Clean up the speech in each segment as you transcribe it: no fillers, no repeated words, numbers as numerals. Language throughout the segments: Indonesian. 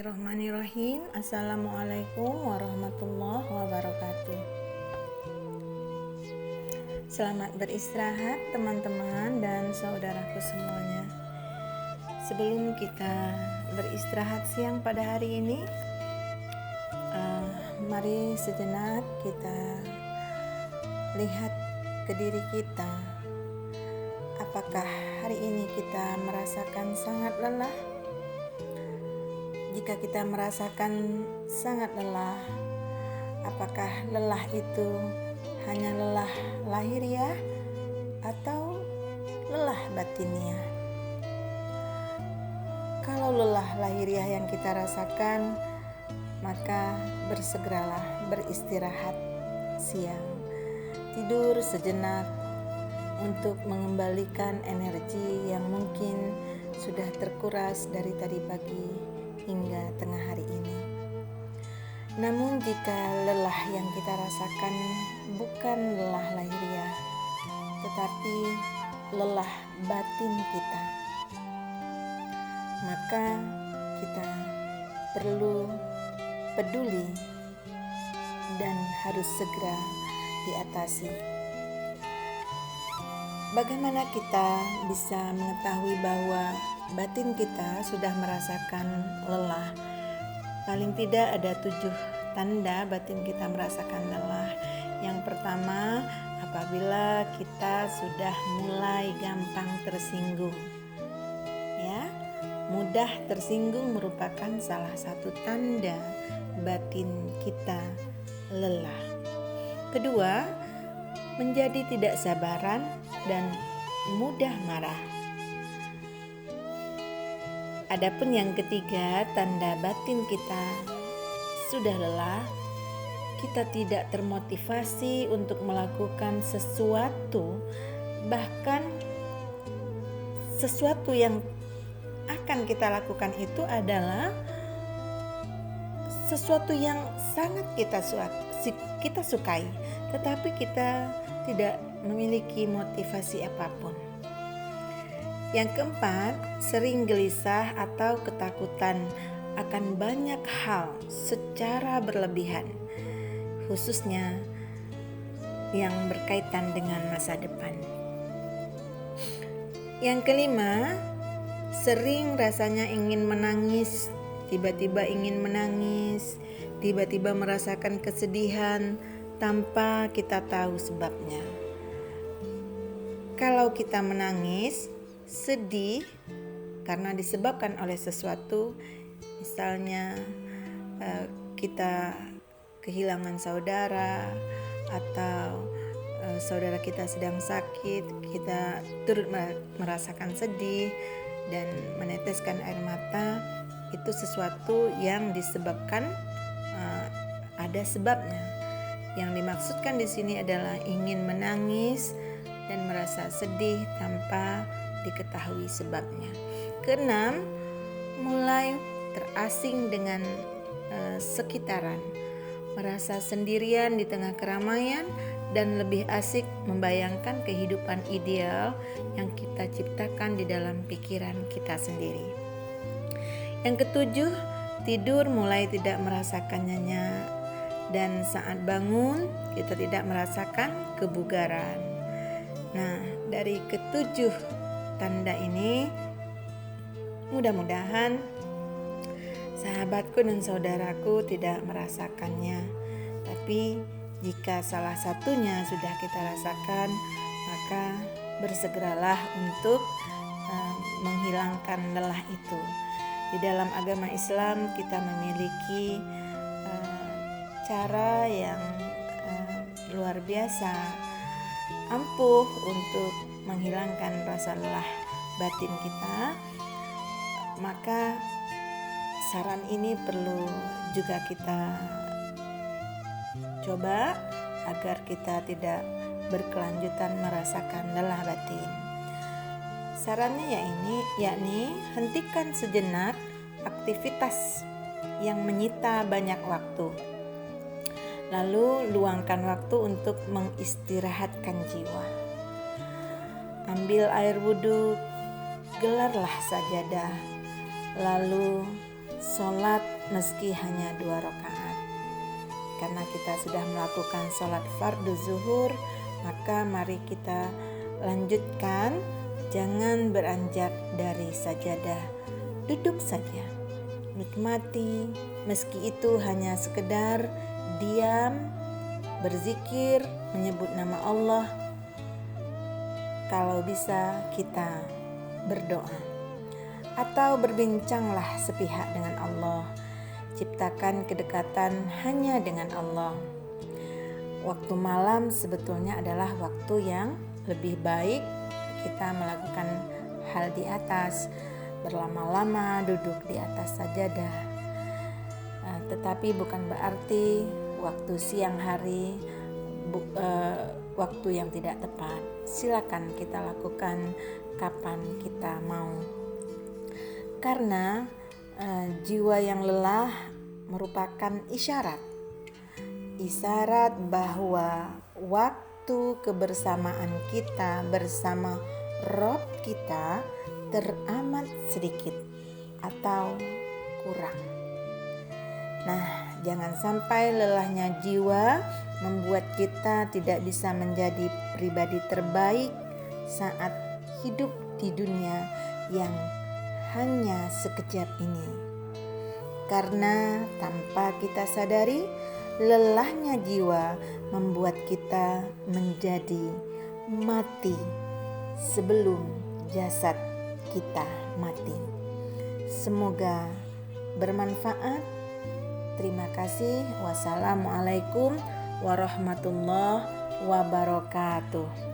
Bismillahirrahmanirrahim. Assalamualaikum warahmatullahi wabarakatuh. Selamat beristirahat teman-teman dan saudaraku semuanya. Sebelum kita beristirahat siang pada hari ini, mari sejenak kita lihat ke diri kita. Apakah hari ini kita merasakan sangat lelah? Jika kita merasakan sangat lelah, apakah lelah itu hanya lelah lahiriah atau lelah batiniah? Kalau lelah lahiriah yang kita rasakan, maka bersegeralah beristirahat siang. Tidur sejenak untuk mengembalikan energi yang mungkin sudah terkuras dari tadi pagi hingga tengah hari ini. Namun jika lelah yang kita rasakan bukan lelah lahiriah, tetapi lelah batin kita, maka kita perlu peduli dan harus segera diatasi. Bagaimana kita bisa mengetahui bahwa batin kita sudah merasakan lelah? Paling tidak ada 7 tanda batin kita merasakan lelah. Yang pertama, apabila kita sudah mulai gampang tersinggung. Ya, mudah tersinggung merupakan salah satu tanda batin kita lelah. Kedua, menjadi tidak sabaran dan mudah marah. Adapun yang ketiga, tanda batin kita sudah lelah, kita tidak termotivasi untuk melakukan sesuatu, bahkan sesuatu yang akan kita lakukan itu adalah sesuatu yang sangat kita sukai, tetapi kita tidak memiliki motivasi apapun. Yang keempat, sering gelisah atau ketakutan akan banyak hal secara berlebihan, khususnya yang berkaitan dengan masa depan. Yang kelima, sering rasanya ingin menangis, tiba-tiba ingin menangis, tiba-tiba merasakan kesedihan tanpa kita tahu sebabnya. Kalau kita menangis, sedih karena disebabkan oleh sesuatu, misalnya kita kehilangan saudara atau saudara kita sedang sakit, kita turut merasakan sedih dan meneteskan air mata. Itu sesuatu yang disebabkan ada sebabnya. Yang dimaksudkan di sini adalah ingin menangis dan merasa sedih tanpa diketahui sebabnya. Keenam, mulai terasing dengan sekitaran, merasa sendirian di tengah keramaian dan lebih asik membayangkan kehidupan ideal yang kita ciptakan di dalam pikiran kita sendiri. Yang ketujuh, tidur mulai tidak merasakan nyenyak dan saat bangun kita tidak merasakan kebugaran. Nah, dari ketujuh tanda ini mudah-mudahan sahabatku dan saudaraku tidak merasakannya. Tapi jika salah satunya sudah kita rasakan, maka bersegeralah untuk menghilangkan lelah itu. Di dalam agama Islam kita memiliki cara yang luar biasa ampuh untuk menghilangkan rasa lelah batin kita. Maka saran ini perlu juga kita coba agar kita tidak berkelanjutan merasakan lelah batin. Sarannya yakni hentikan sejenak aktivitas yang menyita banyak waktu. Lalu luangkan waktu untuk mengistirahatkan jiwa. Ambil air wudhu, gelarlah sajadah, lalu sholat meski hanya 2 rakaat. Karena kita sudah melakukan sholat fardu zuhur, maka mari kita lanjutkan. Jangan beranjak dari sajadah, duduk saja, nikmati, meski itu hanya sekedar diam, berzikir, menyebut nama Allah. Kalau bisa kita berdoa atau berbincanglah sepihak dengan Allah. Ciptakan kedekatan hanya dengan Allah. Waktu malam sebetulnya adalah waktu yang lebih baik kita melakukan hal di atas, berlama-lama duduk di atas sajadah. Tetapi bukan berarti waktu siang hari waktu yang tidak tepat. Silakan kita lakukan kapan kita mau. Karena jiwa yang lelah merupakan isyarat bahwa waktu kebersamaan kita bersama Rob kita teramat sedikit atau kurang. Nah, jangan sampai lelahnya jiwa membuat kita tidak bisa menjadi pribadi terbaik saat hidup di dunia yang hanya sekejap ini. Karena tanpa kita sadari, lelahnya jiwa membuat kita menjadi mati sebelum jasad kita mati. Semoga bermanfaat. Terima kasih. Wassalamualaikum warahmatullahi wabarakatuh.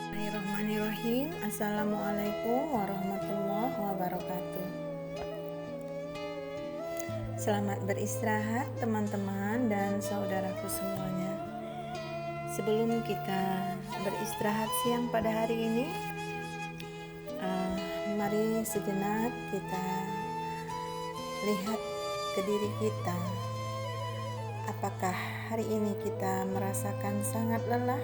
Bismillahirrahmanirrahim. Assalamualaikum warahmatullahi wabarakatuh. Selamat beristirahat teman-teman dan saudaraku semuanya. Sebelum kita beristirahat siang pada hari ini, mari sejenak kita lihat ke diri kita. Apakah hari ini kita merasakan sangat lelah?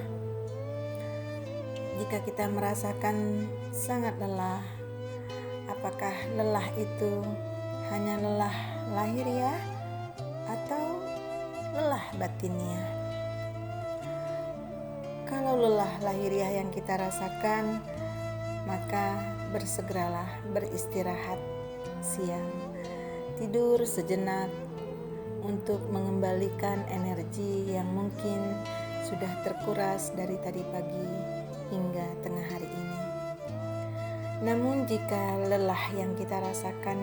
Jika kita merasakan sangat lelah, apakah lelah itu hanya lelah lahiriah atau lelah batiniah? Kalau lelah lahiriah yang kita rasakan, maka bersegeralah beristirahat siang. Tidur sejenak untuk mengembalikan energi yang mungkin sudah terkuras dari tadi pagi hingga tengah hari ini. Namun jika lelah yang kita rasakan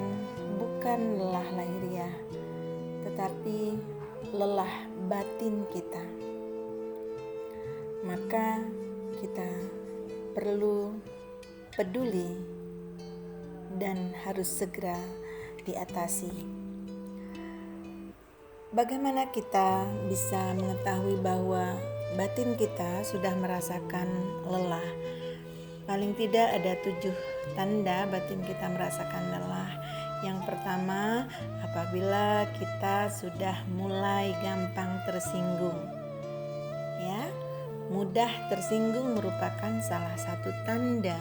bukan lelah lahiriah, tetapi lelah batin kita, maka kita perlu peduli dan harus segera diatasi. Bagaimana kita bisa mengetahui bahwa batin kita sudah merasakan lelah? Paling tidak ada 7 tanda batin kita merasakan lelah. Yang pertama, apabila kita sudah mulai gampang tersinggung. Ya, mudah tersinggung merupakan salah satu tanda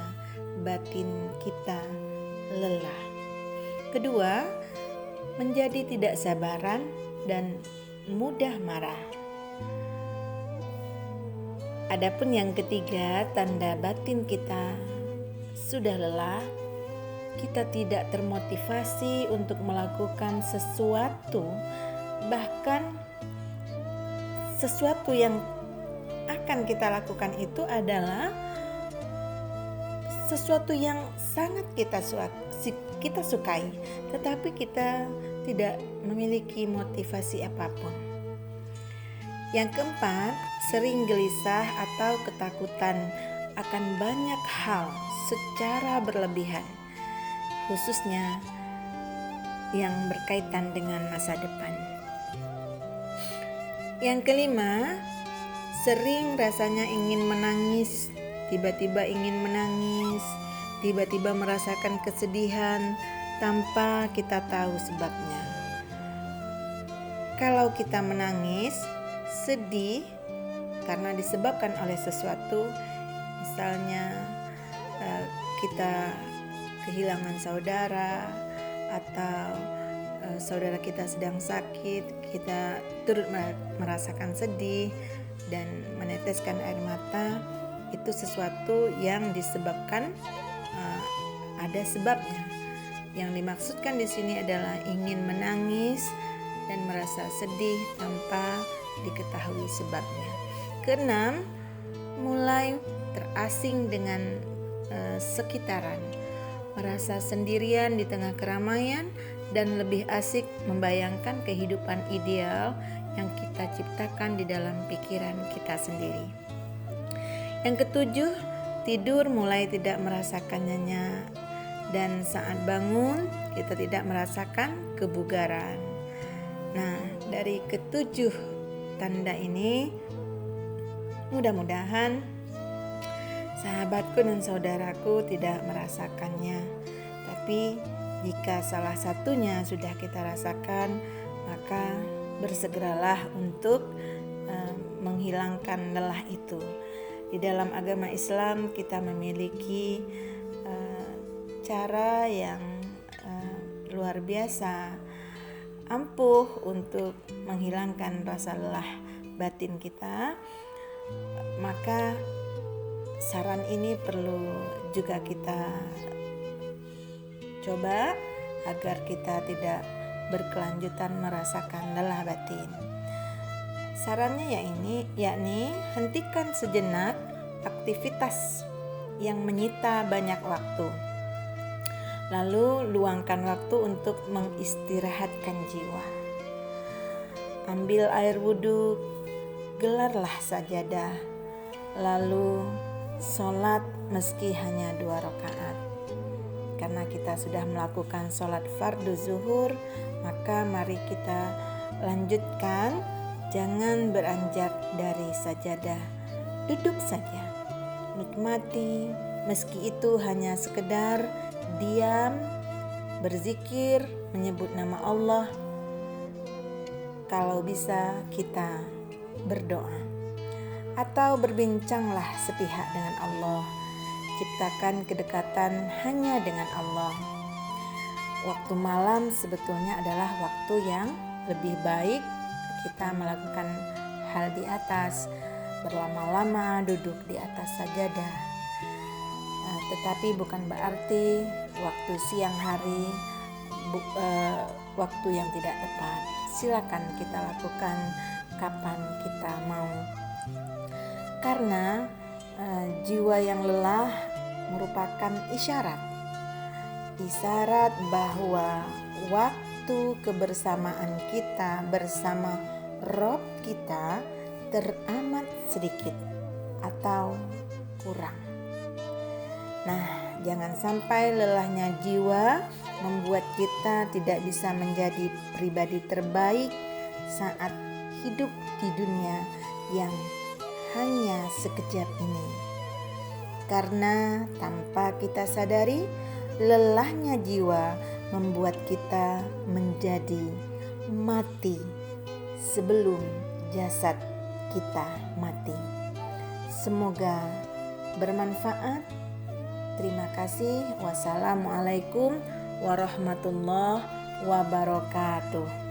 batin kita lelah. Kedua, menjadi tidak sabaran dan mudah marah. Adapun yang ketiga, tanda batin kita sudah lelah, kita tidak termotivasi untuk melakukan sesuatu, bahkan sesuatu yang akan kita lakukan itu adalah sesuatu yang sangat kita sukai, tetapi kita tidak memiliki motivasi apapun. Yang keempat, sering gelisah atau ketakutan akan banyak hal secara berlebihan, khususnya yang berkaitan dengan masa depan. Yang kelima, sering rasanya ingin menangis, tiba-tiba ingin menangis, tiba-tiba merasakan kesedihan tanpa kita tahu sebabnya. Kalau kita menangis, sedih karena disebabkan oleh sesuatu, misalnya kita kehilangan saudara atau saudara kita sedang sakit, kita turut merasakan sedih dan meneteskan air mata. Itu sesuatu yang disebabkan ada sebabnya. Yang dimaksudkan di sini adalah ingin menangis dan merasa sedih tanpa diketahui sebabnya. Keenam, mulai terasing dengan sekitaran, merasa sendirian di tengah keramaian dan lebih asik membayangkan kehidupan ideal yang kita ciptakan di dalam pikiran kita sendiri. Yang ketujuh, tidur mulai tidak merasakan nyenyak dan saat bangun kita tidak merasakan kebugaran. Nah, dari ketujuh tanda ini mudah-mudahan sahabatku dan saudaraku tidak merasakannya. Tapi jika salah satunya sudah kita rasakan, maka bersegeralah untuk menghilangkan lelah itu. Di dalam agama Islam kita memiliki cara yang luar biasa ampuh untuk menghilangkan rasa lelah batin kita. Maka saran ini perlu juga kita coba agar kita tidak berkelanjutan merasakan lelah batin. Sarannya yakni hentikan sejenak aktivitas yang menyita banyak waktu. Lalu luangkan waktu untuk mengistirahatkan jiwa. Ambil air wudhu, gelarlah sajadah, lalu sholat meski hanya 2 rakaat. Karena kita sudah melakukan sholat fardu zuhur, maka mari kita lanjutkan. Jangan beranjak dari sajadah, duduk saja, nikmati meski itu hanya sekedar diam, berzikir, menyebut nama Allah. Kalau bisa kita berdoa atau berbincanglah sepihak dengan Allah. Ciptakan kedekatan hanya dengan Allah. Waktu malam sebetulnya adalah waktu yang lebih baik kita melakukan hal di atas, berlama-lama duduk di atas sajadah. Tetapi bukan berarti waktu siang hari waktu yang tidak tepat. Silakan kita lakukan kapan kita mau. Karena jiwa yang lelah merupakan isyarat bahwa waktu kebersamaan kita bersama Rob kita teramat sedikit atau kurang. Nah, jangan sampai lelahnya jiwa membuat kita tidak bisa menjadi pribadi terbaik saat hidup di dunia yang hanya sekejap ini. Karena tanpa kita sadari, lelahnya jiwa membuat kita menjadi mati sebelum jasad kita mati. Semoga bermanfaat. Terima kasih. Wassalamualaikum warahmatullahi wabarakatuh.